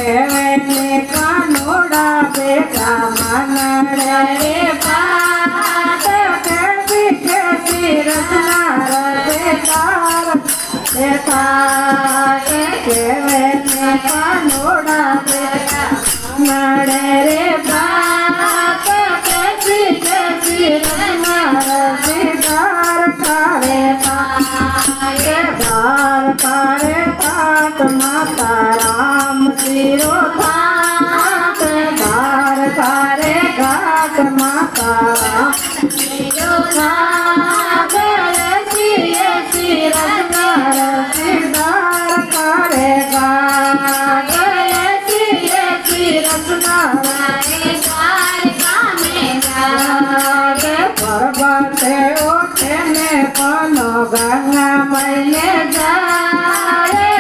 કેવે કાનોડા બેટા મનડે રે પાટ કેસી રચના બેકાર બેટા કેવે કાનોડા બેટા નડે રે પાટ કેસી રચના બેકાર કરે ધાર કરે પાટ માતા રામ શિરો ઘાટ ધાર કરે ઘાટ માતા રામ શિરો ઘાટ શિરધાર શિરધાર કરે ઘાટ પર્વતે ઓઠે ને પનો ગંગા મૈને જાય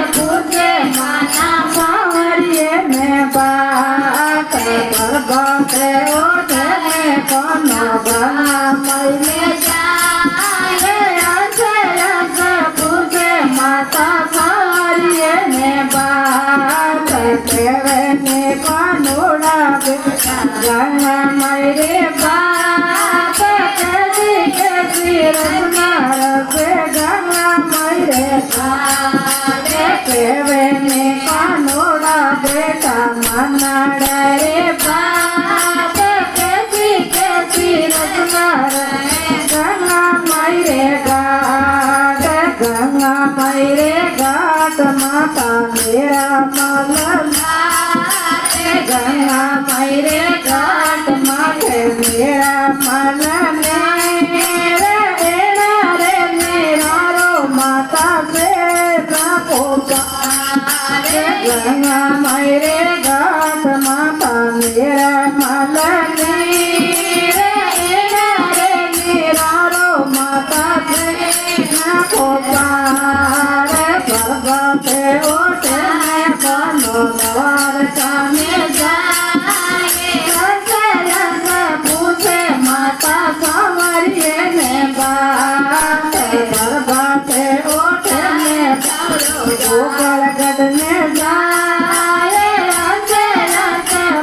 પૂછે માના સાવરીએ ને બાત પર્વતે ઓઠે ને પનો ગંગા મૈને જાય પૂછે માતા સાવરીએ ને બાત કેવે ને કાનોડા ગંગા મૈરે બાપ કેસી રચના રસે ગંગા મૈરે બાપ કેવે ને કાનોડા બેટા મનડે રે બાપ કેસી રચના ગંગા મૈરે ઘાટ માતા મેરા મલન ગંગા મૈરે ઘાટ માથે મેરા મનને રે મેરા માતા સે ગંગા મૈરે ઘાટ માતા મેરા મલને રે મેરા માતા સે ભગવતે ઓઠે બનો દ્વાર સામે જાય પૂછે માતા સાવરીએ ને બાત ભગવતે ઓઠે ને ગોકળગઢ ને જાય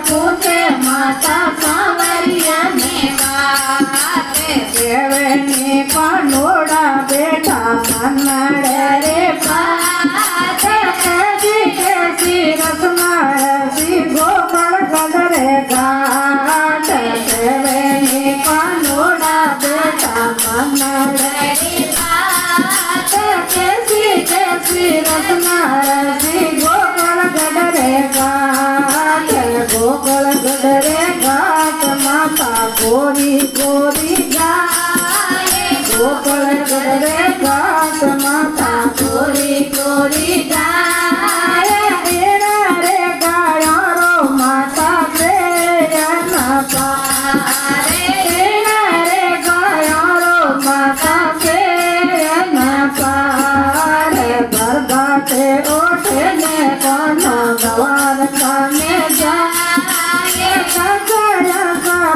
પૂછે માતા સાવરીએ ને બાત કેવે ને કાનોડા બેઠા મનડે રે પાટ કેસી રચના રસી ગોકળગઢ રે ઘાટ કેવે ને કાનોડા બેઠા મનડે રે પાટ કેસી રચના રસી ગોકળગઢ રે ઘાટ ગોકળગઢ રે ઘાટ માતા ગોરી ગોરી જાય ગોકળગઢ રે ઘાટ માતા ગોરી ગોરી જાય રે ગાયો માતા પ્રેયના પારે રે ગાયો માતા પ્રેયના પારે ભરભાતે ઓઠે ને કોનો ગવાર કાને જાય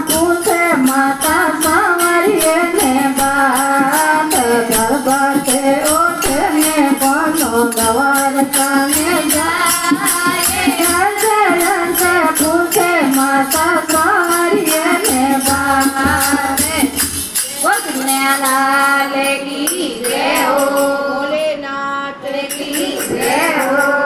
પૂછે માતા સાવરીએ ને બાત ભરભાતે ઓઠે ને કોનો ગવાર કાને જાય પૂછે માતા સાવરીએ ને બાત લાલ